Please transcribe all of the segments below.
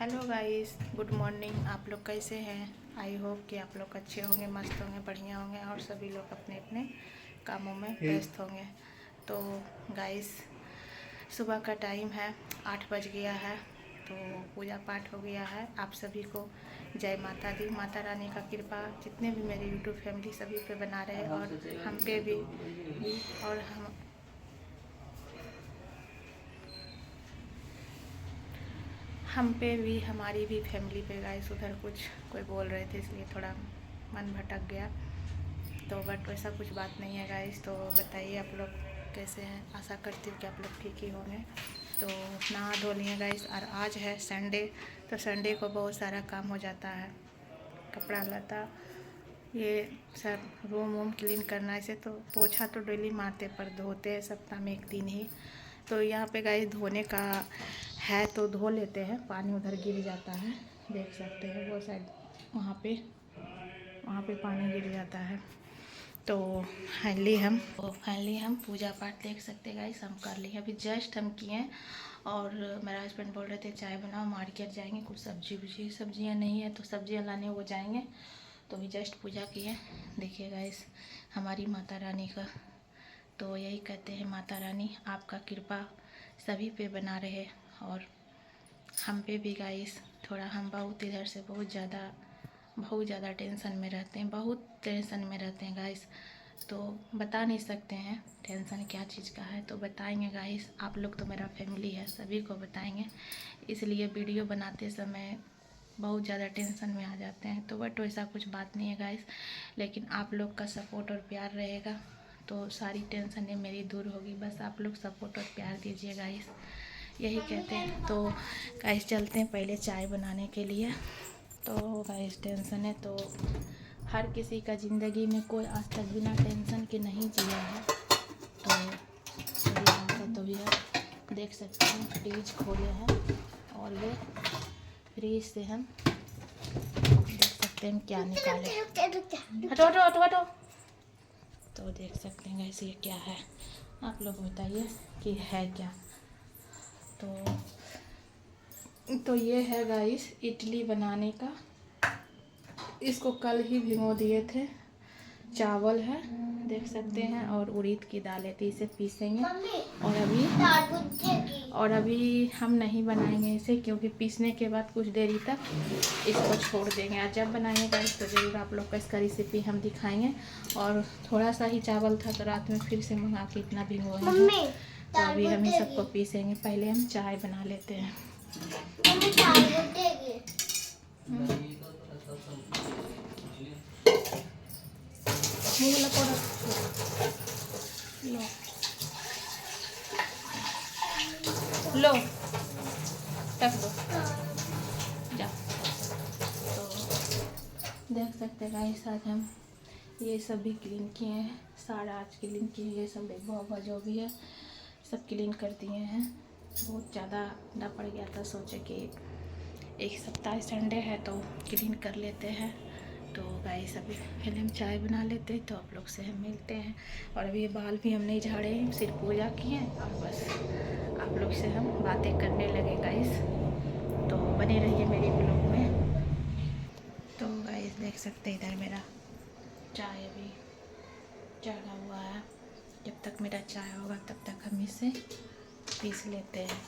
Hello guys, good morning. आप लोग कैसे हैं? आई होप कि आप लोग अच्छे होंगे, मस्त होंगे, बढ़िया होंगे और सभी लोग अपने अपने कामों में व्यस्त होंगे। तो गाइस, सुबह का टाइम है, 8 बज गया है। तो पूजा पाठ हो गया है। आप सभी को जय माता दी। माता रानी का कृपा जितने भी मेरी यूट्यूब फैमिली सभी पे बना रहे और हम पे भी और हम पे भी, हमारी भी फैमिली पे। गाइस उधर कुछ कोई बोल रहे थे इसलिए थोड़ा मन भटक गया। तो बट वैसा कुछ बात नहीं है गाइस। तो बताइए आप लोग कैसे हैं? आशा करती हूँ कि आप लोग ठीक ही होंगे। तो नहा धो लिए गाइस। और आज है संडे, तो संडे को बहुत सारा काम हो जाता है, कपड़ा लता ये सब रूम वूम क्लीन करना। ऐसे तो पोछा तो डेली मारते पर धोते हैं सप्ताह में एक दिन ही। तो यहाँ पे गाइस धोने का है तो धो लेते हैं। पानी उधर गिर जाता है, देख सकते हैं वो साइड, वहाँ पे पानी गिर जाता है। तो फाइनली हम पूजा पाठ देख सकते हैं गाइस, हम कर लिए। अभी जस्ट हम किए और मेरा हस्बैंड बोल रहे थे चाय बनाओ, मार्केट जाएंगे, कुछ सब्जियां नहीं है तो सब्जियां लाने वो जाएंगे। तो अभी जस्ट पूजा किए। देखिए गाइस हमारी माता रानी का, तो यही कहते हैं माता रानी आपका कृपा सभी पे बना रहे और हम पे भी गाइस। थोड़ा हम बहुत इधर से बहुत ज़्यादा टेंशन में रहते हैं, बहुत टेंशन में रहते हैं गाइस। तो बता नहीं सकते हैं टेंशन क्या चीज़ का है, तो बताएंगे गाइस। आप लोग तो मेरा फैमिली है, सभी को बताएंगे। इसलिए वीडियो बनाते समय बहुत ज़्यादा टेंशन में आ जाते हैं। तो बट वैसा कुछ बात नहीं है गाइस, लेकिन आप लोग का सपोर्ट और प्यार रहेगा तो सारी टेंशनें मेरी दूर होगी। बस आप लोग सपोर्ट और प्यार दीजिए गाइस, यही कहते हैं। तो गाइस चलते हैं पहले चाय बनाने के लिए। तो गाइस टेंशन है तो हर किसी का ज़िंदगी में कोई आज तक बिना टेंशन के नहीं जिया है। तो तो भी है, देख सकते हैं फ्रिज खोले हैं और ये फ्रिज से हम देख सकते हैं क्या निकाले। हटो हटो हटो हटो। तो देख सकते हैं गाइस ये क्या है, आप लोग बताइए कि है क्या। तो ये है गाइस इडली बनाने का। इसको कल ही भिगो दिए थे। चावल है देख सकते हैं और उड़द की दाल है, तो इसे पीसेंगे। और अभी हम नहीं बनाएंगे इसे, क्योंकि पीसने के बाद कुछ देरी तक इसको छोड़ देंगे। और जब बनाएंगे गाइस तो ज़रूर आप लोग को इसका रेसिपी हम दिखाएंगे। और थोड़ा सा ही चावल था तो रात में फिर से मंगा के इतना भिगोए हैं। तो अभी हम ही सबको पीसेंगे। पहले हम चाय बना लेते हैं। लो रख दो जा। तो देख सकते हैं गाइस आज हम ये सब भी क्लीन किए हैं, सारा आज क्लीन किए, ये सब डिब्बा जो भी है सब क्लीन कर दिए हैं। बहुत ज़्यादा ठंडा पड़ गया था, सोचे कि एक सप्ताह संडे है तो क्लीन कर लेते हैं। तो गाइस अभी पहले हम चाय बना लेते हैं, तो आप लोग से हम मिलते हैं। और अभी बाल भी हम नहीं झाड़े हैं, सिर्फ पूजा किए हैं और बस आप लोग से हम बातें करने लगे गाइस। तो बने रहिए मेरे ब्लॉग में। तो गाइस देख सकते हैं इधर मेरा चाय अभी चढ़ा हुआ है। जब तक मेरा चाय होगा तब तक हम इसे पीस लेते हैं।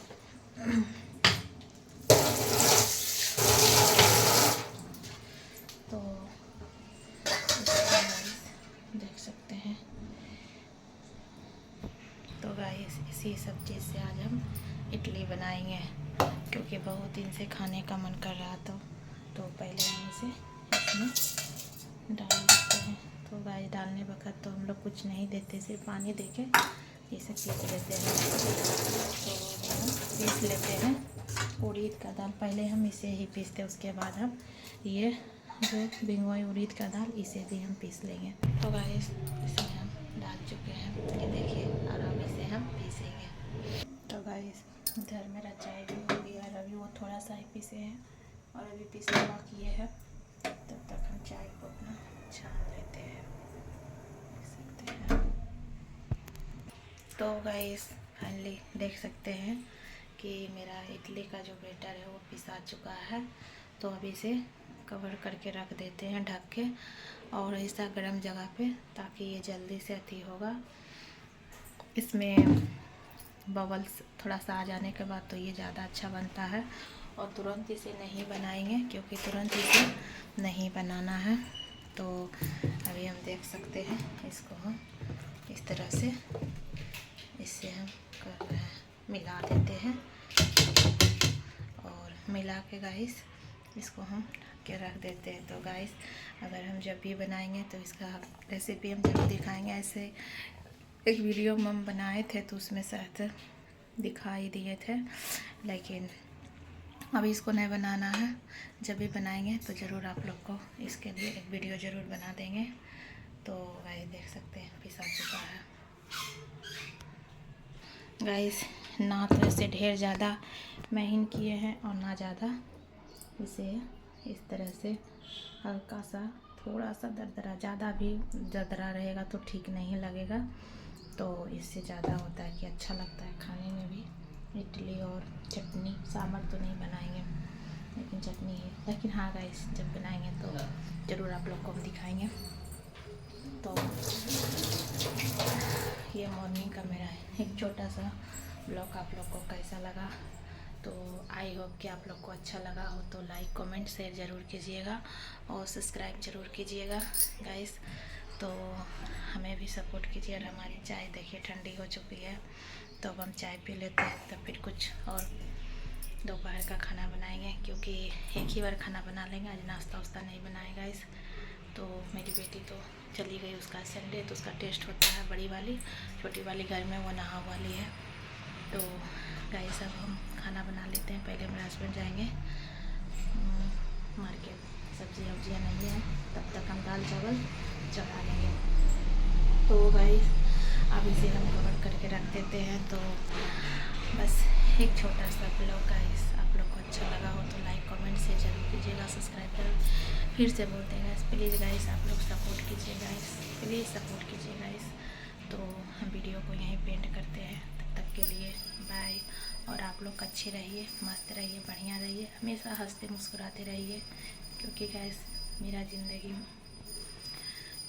तो देख सकते हैं। तो गाइस इसी सब चीज़ से आज हम इडली बनाएंगे, क्योंकि बहुत दिन से खाने का मन कर रहा था। तो पहले हम इसे इसमें डाल देते हैं। तो गाइस डालने वक्त तो हम लोग कुछ नहीं देते, सिर्फ पानी देके इसे पीस लेते हैं। तो हम पीस लेते हैं उड़द का दाल, पहले हम इसे ही पीसते हैं, उसके बाद हम ये जो भिगोई उड़द का दाल इसे भी हम पीस लेंगे। तो गाइस इसे हम डाल चुके हैं, ये देखिए, और अब इसे हम पीसेंगे। तो गाइस इधर मेरा चाय भी हो गया है, अभी वो थोड़ा सा ही पीसे हैं और अभी पीसना बाकी है। तब तक हम चाय को अपना छान लेते हैं, देख सकते हैं। तो गाइस फाइनली देख सकते हैं कि मेरा इडली का जो बैटर है वो पिसा चुका है। तो अभी इसे कवर करके रख देते हैं ढक के, और ऐसा गर्म जगह पे, ताकि ये जल्दी से अति होगा। इसमें बबल्स थोड़ा सा आ जाने के बाद तो ये ज़्यादा अच्छा बनता है। और तुरंत इसे नहीं बनाएंगे, क्योंकि तुरंत इसे नहीं बनाना है। तो अभी हम देख सकते हैं, इसको हम इस तरह से इससे हम कर रहे हैं, मिला देते हैं। और मिला के गाइस इसको हम के रख देते हैं। तो गाइस अगर हम जब भी बनाएंगे तो इसका रेसिपी हम जरूर दिखाएंगे। ऐसे एक वीडियो में हम बनाए थे तो उसमें शायद दिखाई दिए थे, लेकिन अभी इसको नहीं बनाना है। जब भी बनाएंगे तो ज़रूर आप लोग को इसके लिए एक वीडियो ज़रूर बना देंगे। तो गाइस देख सकते हैं पिसा चुका है गाइस। ना तो इसे ढेर ज़्यादा महीन किए हैं और ना ज़्यादा इसे इस तरह से हल्का सा थोड़ा सा दरदरा। ज़्यादा भी दरदरा रहेगा तो ठीक नहीं लगेगा। तो इससे ज़्यादा होता है कि अच्छा लगता है खाने में भी। इडली और चटनी, सांभर तो नहीं बनाएंगे, लेकिन चटनी है। लेकिन हाँ गाइस, जब बनाएंगे तो ज़रूर आप लोग को हम दिखाएंगे। तो ये मॉर्निंग का मेरा एक छोटा सा ब्लॉग आप लोग को कैसा लगा, तो आई होप कि आप लोग को अच्छा लगा हो। तो लाइक कमेंट शेयर ज़रूर कीजिएगा और सब्सक्राइब ज़रूर कीजिएगा गाइस। तो हमें भी सपोर्ट कीजिए। और हमारी चाय देखिए ठंडी हो चुकी है, तो अब हम चाय पी लेते हैं, तब फिर कुछ और दोपहर का खाना बनाएंगे, क्योंकि एक ही बार खाना बना लेंगे। आज नाश्ता वास्ता नहीं बनाएगा गाइस। तो मेरी बेटी तो चली गई, उसका संडे तो उसका टेस्ट होता है, बड़ी वाली। छोटी वाली घर में वो नहा वाली है। तो गाइस अब हम खाना बना लेते हैं। पहले मेरे हस्बैंड जाएंगे मार्केट, सब्जी वब्जियाँ नहीं है, तब तक हम दाल चावल चढ़ा लेंगे। तो गाइस अब इसे हम कवर करके रख देते हैं। तो बस एक छोटा सा ब्लॉग गाइस, आप लोग को अच्छा लगा हो तो लाइक कमेंट से जरूर कीजिएगा, सब्सक्राइब करें। फिर से बोलते हैं गाइस, प्लीज़ गाइस आप लोग सपोर्ट कीजिए गाइस, प्लीज़ सपोर्ट कीजिए गाइस। तो हम वीडियो को यहीं पेंट करते हैं। तब तक के लिए बाय। और आप लोग अच्छे रहिए, मस्त रहिए, बढ़िया रहिए, हमेशा हंसते मुस्कुराते रहिए, क्योंकि गाइस मेरा ज़िंदगी।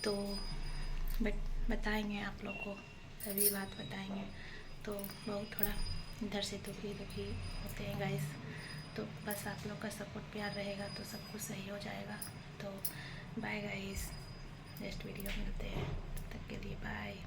तो बताएंगे आप लोग को, सभी बात बताएंगे। तो बहुत थोड़ा इधर से दुखी होते हैं गाइस। तो बस आप लोग का सपोर्ट प्यार रहेगा तो सब कुछ सही हो जाएगा। तो बाय गाइस, नेक्स्ट वीडियो मिलते हैं, तब तक के लिए बाय।